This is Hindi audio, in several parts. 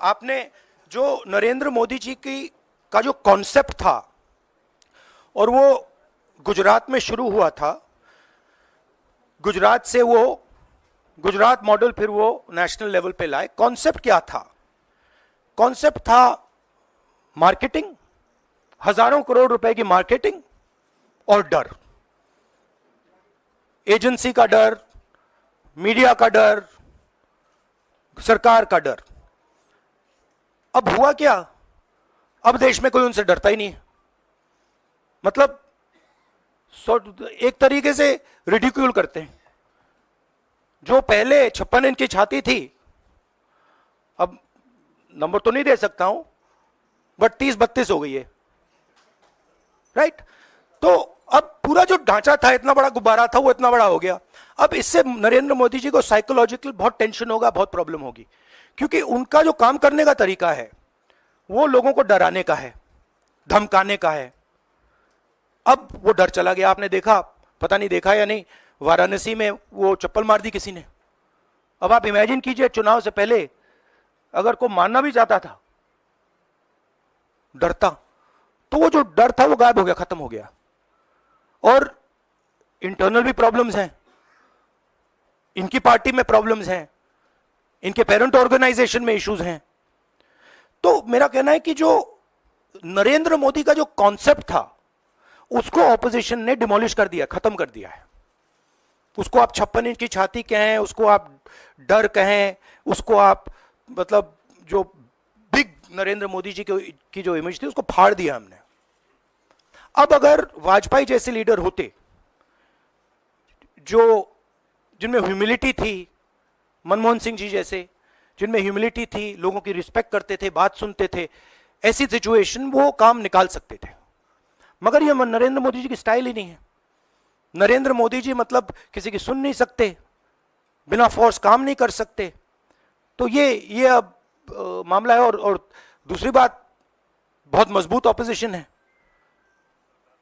आपने जो नरेंद्र मोदी जी की का जो कॉन्सेप्ट था और वो गुजरात में शुरू हुआ था, गुजरात से वो गुजरात मॉडल फिर वो नेशनल लेवल पे लाए। कॉन्सेप्ट क्या था? कॉन्सेप्ट था मार्केटिंग, हजारों करोड़ रुपए की मार्केटिंग और डर, एजेंसी का डर, मीडिया का डर, सरकार का डर। अब हुआ क्या? अब देश में कोई उनसे डरता ही नहीं है। मतलब एक तरीके से रिडिक्यूल करते हैं। जो पहले 56 इंच की छाती थी, अब नंबर तो नहीं दे सकता हूं, बट 30-32 हो गई है, राइट? तो अब पूरा जो ढांचा था, इतना बड़ा गुब्बारा था, वो इतना बड़ा हो गया। अब इससे नरेंद्र मोदी जी को साइकोलॉजिकल बहुत टेंशन होगा, बहुत प्रॉब्लम होगी, क्योंकि उनका जो काम करने का तरीका है वो लोगों को डराने का है, धमकाने का है। अब वो डर चला गया। आपने देखा, पता नहीं देखा या नहीं, वाराणसी में वो चप्पल मार दी किसी ने। अब आप इमेजिन कीजिए, चुनाव से पहले अगर कोई मारना भी चाहता था डरता, तो वो जो डर था वो गायब हो गया, खत्म हो गया। और इंटरनल भी प्रॉब्लम्स हैं, इनकी पार्टी में प्रॉब्लम्स हैं, इनके पेरेंट ऑर्गेनाइजेशन में इश्यूज हैं। तो मेरा कहना है कि जो नरेंद्र मोदी का जो कॉन्सेप्ट था उसको ऑपोजिशन ने डिमोलिश कर दिया, खत्म कर दिया है। उसको आप 56 इंच की छाती कहें, उसको आप डर कहें, उसको आप मतलब जो बिग नरेंद्र मोदी जी की जो इमेज थी उसको फाड़ दिया हमने। अब अगर वाजपेयी जैसे लीडर होते जो जिनमें ह्यूमिलिटी थी, मनमोहन सिंह जी जैसे जिनमें ह्यूमिलिटी थी, लोगों की रिस्पेक्ट करते थे, बात सुनते थे, ऐसी सिचुएशन वो काम निकाल सकते थे। मगर ये नरेंद्र मोदी जी की स्टाइल ही नहीं है। नरेंद्र मोदी जी मतलब किसी की सुन नहीं सकते, बिना फोर्स काम नहीं कर सकते। तो ये अब मामला है। और दूसरी बात, बहुत मजबूत ऑपोजिशन है,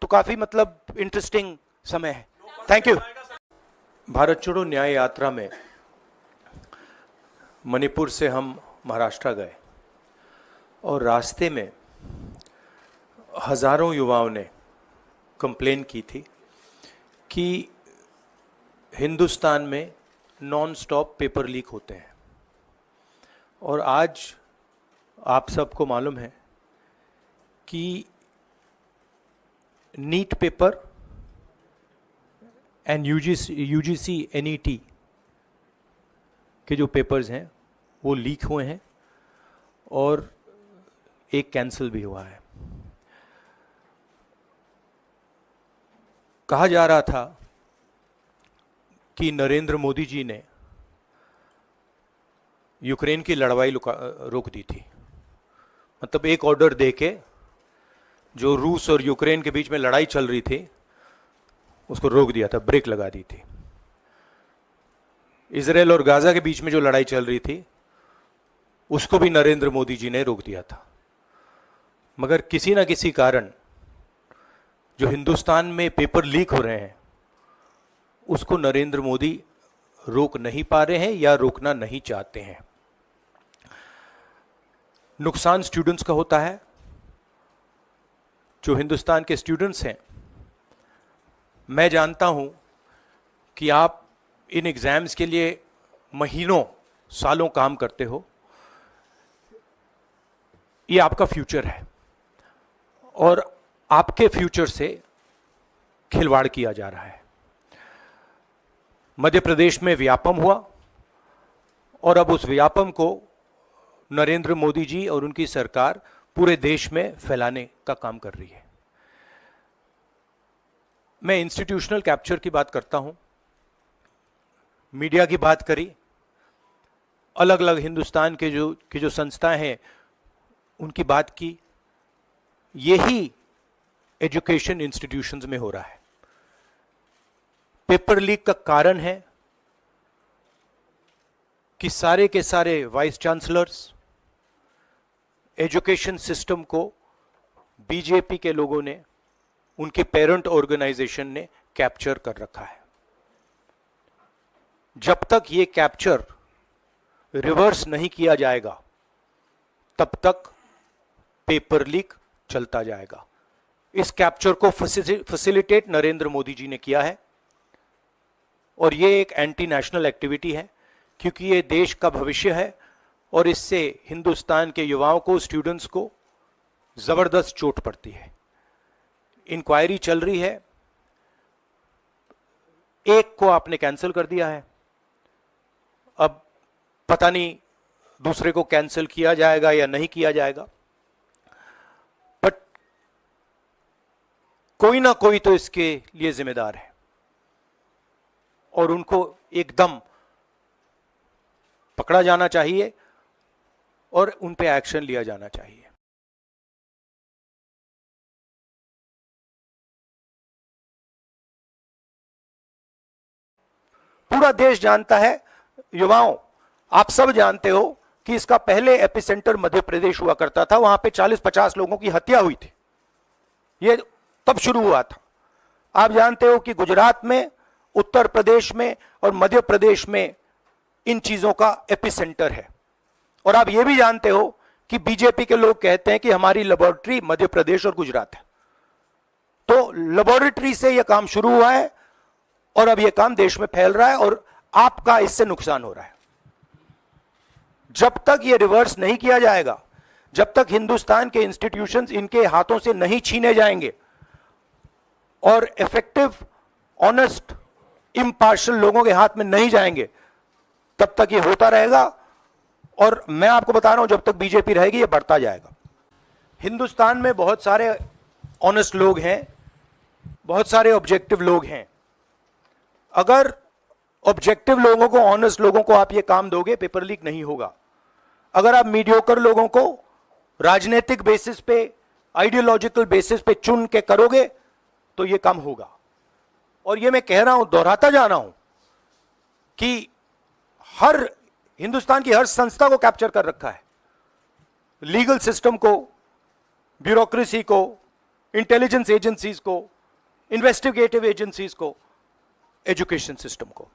तो काफी मतलब इंटरेस्टिंग समय है। Thank you. भारत छोड़ो न्याय यात्रा में मणिपुर से हम महाराष्ट्र गए और रास्ते में हजारों युवाओं ने कंप्लेन की थी कि हिंदुस्तान में नॉन स्टॉप पेपर लीक होते हैं। और आज आप सबको मालूम है कि NEET paper and UGC NET के जो पेपर्स हैं वो लीक हुए हैं और एक कैंसिल भी हुआ है। कहा जा रहा था कि नरेंद्र मोदी जी ने यूक्रेन की लड़ाई रोक दी थी। मतलब एक ऑर्डर देके जो रूस और यूक्रेन के बीच में लड़ाई चल रही थी उसको रोक दिया था, ब्रेक लगा दी थी। इजराइल और गाजा के बीच में जो लड़ाई चल रही थी उसको भी नरेंद्र मोदी जी ने रोक दिया था। मगर किसी ना किसी कारण जो हिंदुस्तान में पेपर लीक हो रहे हैं उसको नरेंद्र मोदी रोक नहीं पा रहे हैं या रोकना नहीं चाहते हैं। नुकसान स्टूडेंट्स का होता है। जो हिंदुस्तान के स्टूडेंट्स हैं, मैं जानता हूं कि आप इन एग्जाम्स के लिए महीनों सालों काम करते हो। ये आपका फ्यूचर है और आपके फ्यूचर से खिलवाड़ किया जा रहा है। मध्य प्रदेश में व्यापम हुआ और अब उस व्यापम को नरेंद्र मोदी जी और उनकी सरकार पूरे देश में फैलाने का काम कर रही है। मैं इंस्टीट्यूशनल कैप्चर की बात करता हूं, मीडिया की बात करी, अलग अलग हिंदुस्तान के जो संस्थाएं हैं उनकी बात की। यही एजुकेशन इंस्टीट्यूशंस में हो रहा है। पेपर लीक का कारण है कि सारे के सारे वाइस चांसलर्स, एजुकेशन सिस्टम को बीजेपी के लोगों ने, उनके पेरेंट ऑर्गेनाइजेशन ने कैप्चर कर रखा है। जब तक ये कैप्चर रिवर्स नहीं किया जाएगा तब तक पेपर लीक चलता जाएगा। इस कैप्चर को फैसिलिटेट नरेंद्र मोदी जी ने किया है और ये एक एंटी नेशनल एक्टिविटी है, क्योंकि ये देश का भविष्य है और इससे हिंदुस्तान के युवाओं को, स्टूडेंट्स को जबरदस्त चोट पड़ती है। इंक्वायरी चल रही है, एक को आपने कैंसिल कर दिया है, अब पता नहीं दूसरे को कैंसिल किया जाएगा या नहीं किया जाएगा, बट कोई ना कोई तो इसके लिए जिम्मेदार है और उनको एकदम पकड़ा जाना चाहिए और उन पे एक्शन लिया जाना चाहिए। पूरा देश जानता है, युवाओं आप सब जानते हो कि इसका पहले एपिसेंटर मध्य प्रदेश हुआ करता था, वहां पे 40-50 लोगों की हत्या हुई थी, ये तब शुरू हुआ था। आप जानते हो कि गुजरात में, उत्तर प्रदेश में और मध्य प्रदेश में इन चीजों का एपिसेंटर है। और आप ये भी जानते हो कि बीजेपी के लोग कहते हैं कि हमारी लेबोरेटरी मध्य प्रदेश और गुजरात है। तो लेबोरेटरी से यह काम शुरू हुआ है और अब यह काम देश में फैल रहा है और आपका इससे नुकसान हो रहा है। जब तक यह रिवर्स नहीं किया जाएगा, जब तक हिंदुस्तान के इंस्टीट्यूशंस इनके हाथों से नहीं छीने जाएंगे और इफेक्टिव, ऑनेस्ट, इम्पार्शियल लोगों के हाथ में नहीं जाएंगे, तब तक ये होता रहेगा। और मैं आपको बता रहा हूं, जब तक बीजेपी रहेगी ये बढ़ता जाएगा। हिंदुस्तान में बहुत सारे ऑनेस्ट लोग हैं, बहुत सारे ऑब्जेक्टिव लोग हैं। अगर ऑब्जेक्टिव लोगों को, ऑनेस्ट लोगों को आप ये काम दोगे, पेपर लीक नहीं होगा। अगर आप मीडियोकर लोगों को राजनीतिक बेसिस पे, आइडियोलॉजिकल बेसिस पे चुन के करोगे तो ये काम होगा। और ये मैं कह रहा हूं, दोहराता जा रहा हूं कि हर हिंदुस्तान की हर संस्था को कैप्चर कर रखा है, लीगल सिस्टम को, ब्यूरोक्रेसी को, इंटेलिजेंस एजेंसीज को, इन्वेस्टिगेटिव एजेंसीज को, एजुकेशन सिस्टम को।